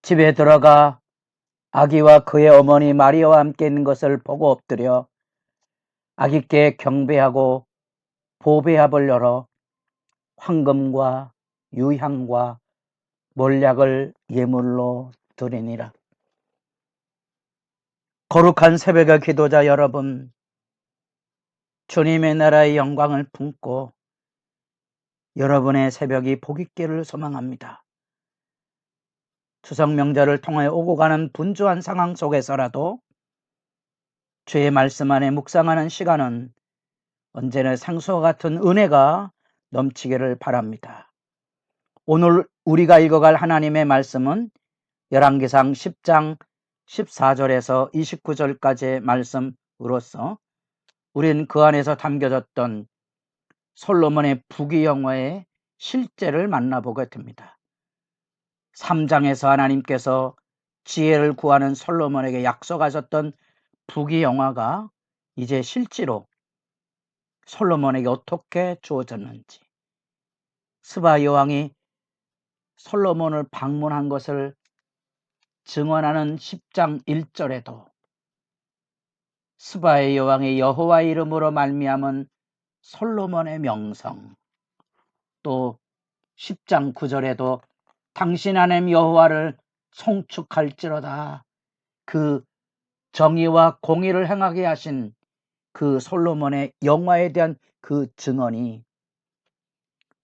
집에 들어가 아기와 그의 어머니 마리아와 함께 있는 것을 보고 엎드려 아기께 경배하고 보배합을 열어 황금과 유향과 몰약을 예물로 드리니라. 거룩한 새벽의 기도자 여러분, 주님의 나라의 영광을 품고 여러분의 새벽이 복 있기를 소망합니다. 추석 명절을 통해 오고 가는 분주한 상황 속에서라도 주의 말씀 안에 묵상하는 시간은 언제나 생수와 같은 은혜가 넘치기를 바랍니다. 오늘 우리가 읽어갈 하나님의 말씀은 열왕기상 10장 14절에서 29절까지의 말씀으로서 우리는 그 안에서 담겨졌던 솔로몬의 부귀영화의 실제를 만나보게 됩니다. 3장에서 하나님께서 지혜를 구하는 솔로몬에게 약속하셨던 부귀영화가 이제 실제로 솔로몬에게 어떻게 주어졌는지, 스바 여왕이 솔로몬을 방문한 것을 증언하는 10장 1절에도 스바의 여왕이 여호와의 이름으로 말미암은 솔로몬의 명성, 또 10장 9절에도 당신 하나님 여호와를 송축할지로다, 그 정의와 공의를 행하게 하신 그 솔로몬의 영화에 대한 그 증언이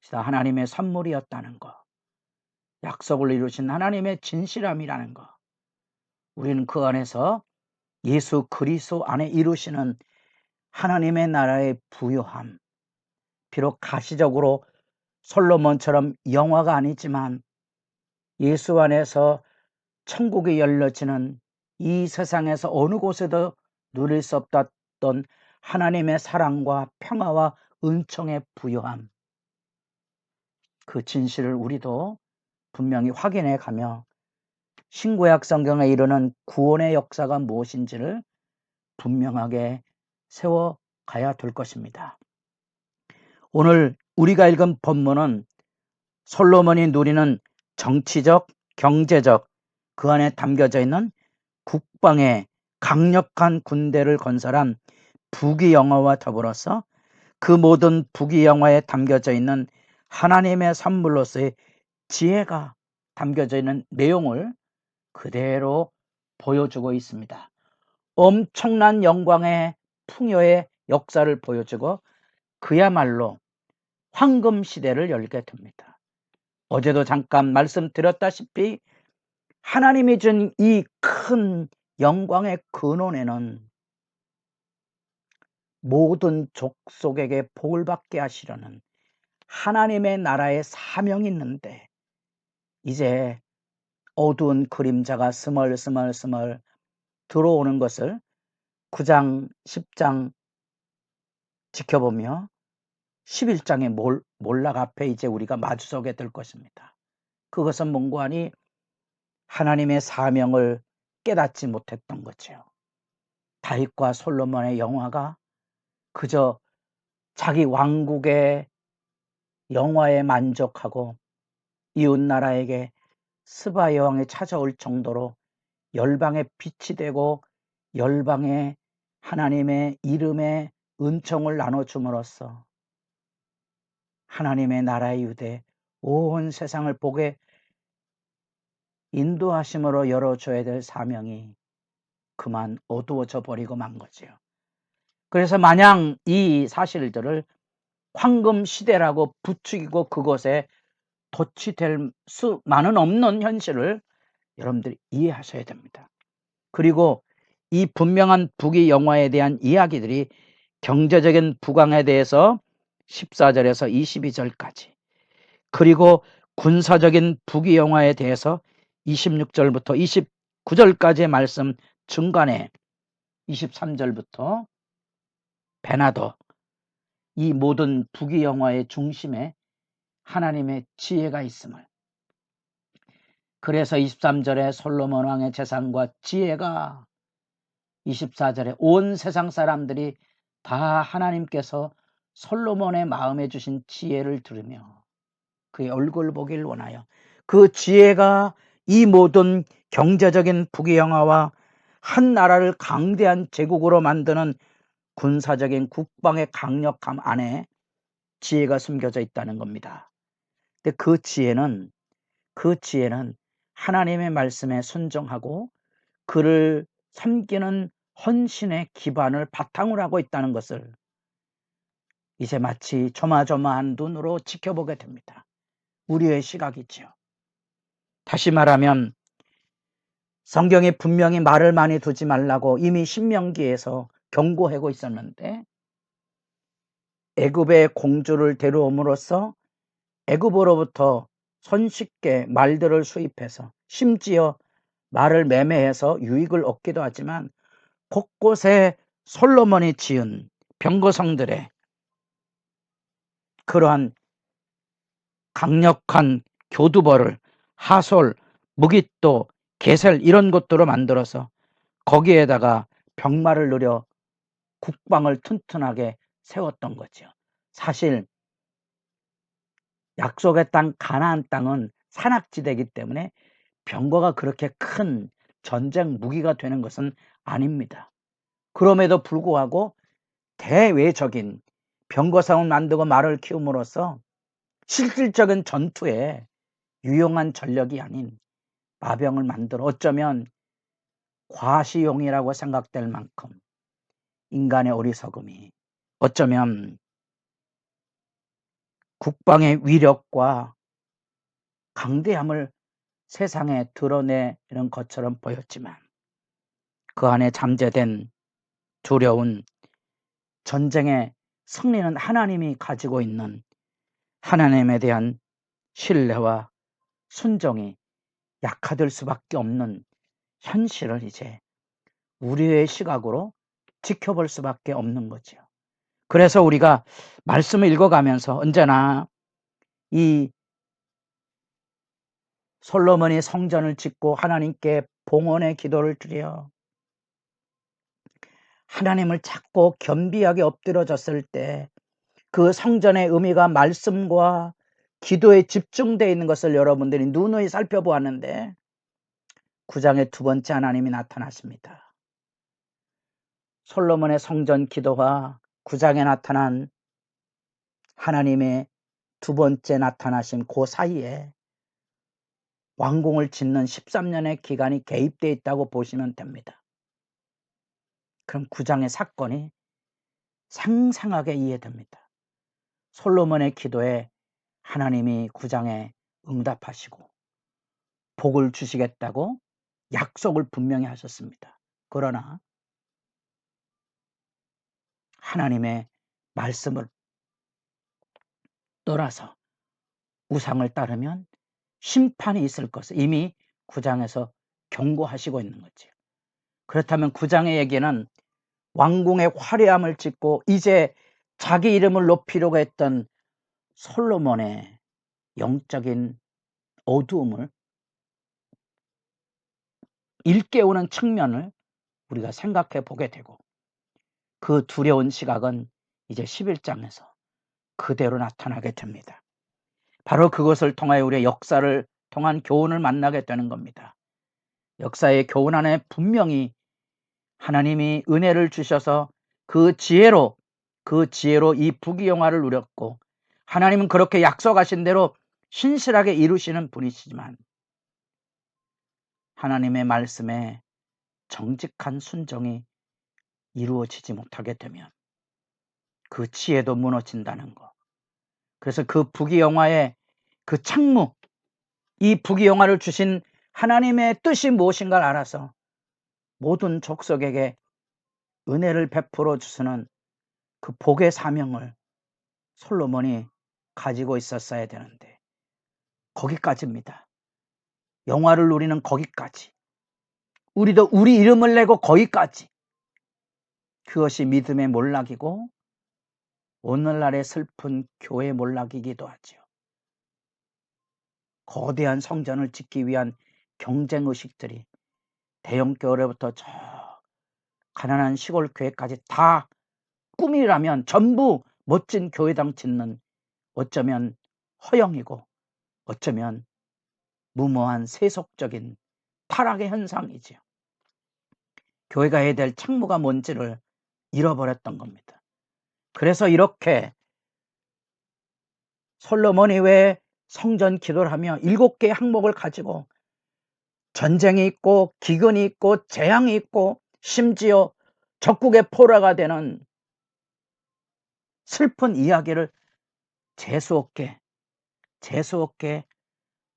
하나님의 선물이었다는 것, 약속을 이루신 하나님의 진실함이라는 것, 우리는 그 안에서 예수 그리스도 안에 이루시는 하나님의 나라의 부요함, 비록 가시적으로 솔로몬처럼 영화가 아니지만 예수 안에서 천국이 열려지는 이 세상에서 어느 곳에도 누릴 수 없었던 하나님의 사랑과 평화와 은총의 부요함, 그 진실을 우리도 분명히 확인해 가며 신구약 성경에 이르는 구원의 역사가 무엇인지를 분명하게 세워가야 될 것입니다. 오늘 우리가 읽은 본문은 솔로몬이 누리는 정치적, 경제적, 그 안에 담겨져 있는 국방의 강력한 군대를 건설한 부귀영화와 더불어서 그 모든 부귀영화에 담겨져 있는 하나님의 선물로서의 지혜가 담겨져 있는 내용을 그대로 보여주고 있습니다. 엄청난 영광의 풍요의 역사를 보여주고 그야말로 황금 시대를 열게 됩니다. 어제도 잠깐 말씀드렸다시피 하나님이 준 이 큰 영광의 근원에는 모든 족속에게 복을 받게 하시려는 하나님의 나라의 사명이 있는데, 이제 어두운 그림자가 스멀스멀 들어오는 것을 9장 10장 지켜보며 11장의 몰락 앞에 이제 우리가 마주서게 될 것입니다. 그것은 뭔고하니 하나님의 사명을 깨닫지 못했던 거죠. 다윗과 솔로몬의 영화가 그저 자기 왕국의 영화에 만족하고 이웃나라에게 스바 여왕이 찾아올 정도로 열방의 빛이 되고 열방의 하나님의 이름의 은총을 나눠줌으로써 하나님의 나라의 유대 온 세상을 복에 인도하심으로 열어줘야 될 사명이 그만 어두워져 버리고 만 거죠. 그래서 마냥 이 사실들을 황금 시대라고 부추기고 그것에 도취될 수만은 없는 현실을 여러분들이 이해하셔야 됩니다. 그리고 이 분명한 부귀영화에 대한 이야기들이 경제적인 부강에 대해서 14절에서 22절까지, 그리고 군사적인 부귀영화에 대해서 26절부터 29절까지의 말씀 중간에 23절부터 베나도, 이 모든 부귀영화의 중심에 하나님의 지혜가 있음을, 그래서 23절에 솔로몬 왕의 재산과 지혜가, 24절에 온 세상 사람들이 다 하나님께서 솔로몬의 마음에 주신 지혜를 들으며 그의 얼굴 보기를 원하여 그 지혜가 이 모든 경제적인 부귀영화와 한 나라를 강대한 제국으로 만드는 군사적인 국방의 강력함 안에 지혜가 숨겨져 있다는 겁니다. 근데 그 지혜는 하나님의 말씀에 순종하고 그를 섬기는 헌신의 기반을 바탕으로 하고 있다는 것을 이제 마치 조마조마한 눈으로 지켜보게 됩니다. 우리의 시각이지요. 다시 말하면 성경이 분명히 말을 많이 두지 말라고 이미 신명기에서 경고하고 있었는데 애굽의 공주를 데려옴으로써 애굽으로부터 손쉽게 말들을 수입해서 심지어 말을 매매해서 유익을 얻기도 하지만 곳곳에 솔로몬이 지은 병거성들의 그러한 강력한 교두보를 하솔, 무깃도, 게셀 이런 것들로 만들어서 거기에다가 병마를 누려 국방을 튼튼하게 세웠던 거죠. 사실 약속의 땅 가나안 땅은 산악지대이기 때문에 병거가 그렇게 큰 전쟁 무기가 되는 것은 아닙니다. 그럼에도 불구하고 대외적인 병거상을 만들고 말을 키움으로써 실질적인 전투에 유용한 전력이 아닌 마병을 만들어 어쩌면 과시용이라고 생각될 만큼 인간의 어리석음이 어쩌면 국방의 위력과 강대함을 세상에 드러내는 것처럼 보였지만 그 안에 잠재된 두려운 전쟁의 승리는 하나님이 가지고 있는 하나님에 대한 신뢰와 순종이 약화될 수밖에 없는 현실을 이제 우리의 시각으로 지켜볼 수밖에 없는 거죠. 그래서 우리가 말씀을 읽어가면서 언제나 이 솔로몬이 성전을 짓고 하나님께 봉헌의 기도를 드려 하나님을 찾고 겸비하게 엎드려졌을 때 그 성전의 의미가 말씀과 기도에 집중되어 있는 것을 여러분들이 누누이 살펴보았는데 9장의 두 번째 하나님이 나타났습니다. 솔로몬의 성전 기도와 9장에 나타난 하나님의 두 번째 나타나심 그 사이에 왕궁을 짓는 13년의 기간이 개입되어 있다고 보시면 됩니다. 그럼 9장의 사건이 생생하게 이해됩니다. 솔로몬의 기도에 하나님이 9장에 응답하시고 복을 주시겠다고 약속을 분명히 하셨습니다. 그러나 하나님의 말씀을 떠나서 우상을 따르면 심판이 있을 것을 이미 9장에서 경고하시고 있는 거죠. 그렇다면 9장의 얘기는 왕궁의 화려함을 짓고 이제 자기 이름을 높이려고 했던 솔로몬의 영적인 어두움을 일깨우는 측면을 우리가 생각해 보게 되고 그 두려운 시각은 이제 11장에서 그대로 나타나게 됩니다. 바로 그것을 통하여 우리의 역사를 통한 교훈을 만나게 되는 겁니다. 역사의 교훈 안에 분명히 하나님이 은혜를 주셔서 그 지혜로 이 부귀영화를 누렸고 하나님은 그렇게 약속하신 대로 신실하게 이루시는 분이시지만 하나님의 말씀에 정직한 순종이 이루어지지 못하게 되면 그 지혜도 무너진다는 것. 그래서 그 부귀영화의 그 창무, 이 부귀영화를 주신 하나님의 뜻이 무엇인가를 알아서 모든 족속에게 은혜를 베풀어 주시는 그 복의 사명을 솔로몬이 가지고 있었어야 되는데 거기까지입니다. 영화를 누리는 거기까지. 우리도 우리 이름을 내고 거기까지. 그것이 믿음의 몰락이고 오늘날의 슬픈 교회 몰락이기도 하죠. 거대한 성전을 짓기 위한 경쟁의식들이 대형 교회로부터 저 가난한 시골 교회까지 다 꿈이라면 전부 멋진 교회당 짓는 어쩌면 허영이고 어쩌면 무모한 세속적인 타락의 현상이지요. 교회가 해야 될 책무가 뭔지를 잃어버렸던 겁니다. 그래서 이렇게 솔로몬이 왜 성전 기도를 하며 7개의 항목을 가지고 전쟁이 있고 기근이 있고 재앙이 있고 심지어 적국의 포로가 되는 슬픈 이야기를 재수없게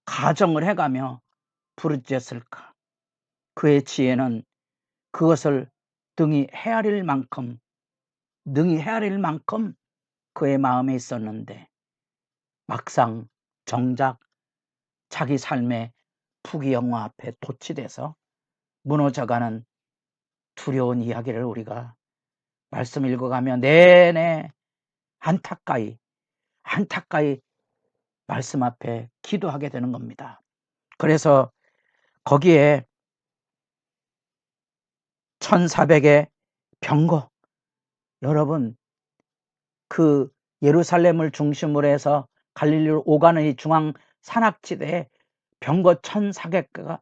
가정을 해가며 부르짖었을까? 그의 지혜는 그것을 능히 헤아릴 만큼 그의 마음에 있었는데 막상 정작 자기 삶의 부귀영화 앞에 도취돼서 무너져가는 두려운 이야기를 우리가 말씀 읽어가며 내내 안타까이 말씀 앞에 기도하게 되는 겁니다. 그래서 거기에 1400의 병거, 여러분 그 예루살렘을 중심으로 해서 갈릴리로 오가는 이 중앙 산악지대에 병거 1400대가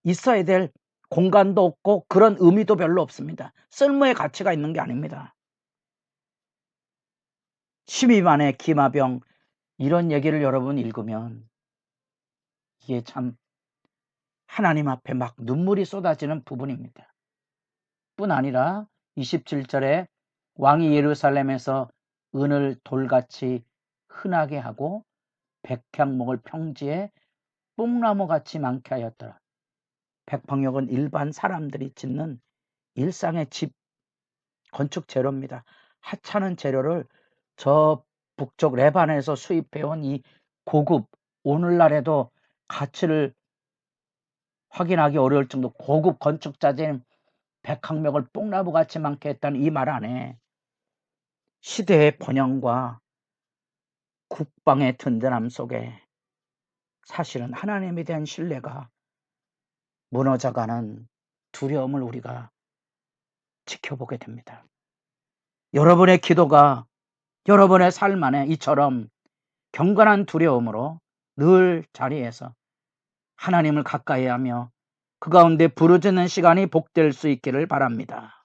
있어야 될 공간도 없고 그런 의미도 별로 없습니다. 쓸모의 가치가 있는 게 아닙니다. 12만의 기마병, 이런 얘기를 여러분 읽으면 이게 참 하나님 앞에 막 눈물이 쏟아지는 부분입니다. 뿐 아니라 27절에 왕이 예루살렘에서 은을 돌같이 흔하게 하고 백향목을 평지에 뽕나무같이 많게 하였더라. 백향목은 일반 사람들이 짓는 일상의 집 건축 재료입니다. 하찮은 재료를 저 북쪽 레반에서 수입해온 이 고급, 오늘날에도 가치를 확인하기 어려울 정도 고급 건축 자재인 백향목을 뽕나무같이 많게 했다는 이 말 안에 시대의 번영과 국방의 든든함 속에 사실은 하나님에 대한 신뢰가 무너져가는 두려움을 우리가 지켜보게 됩니다. 여러분의 기도가 여러분의 삶 안에 이처럼 경건한 두려움으로 늘 자리에서 하나님을 가까이 하며 그 가운데 부르짖는 시간이 복될 수 있기를 바랍니다.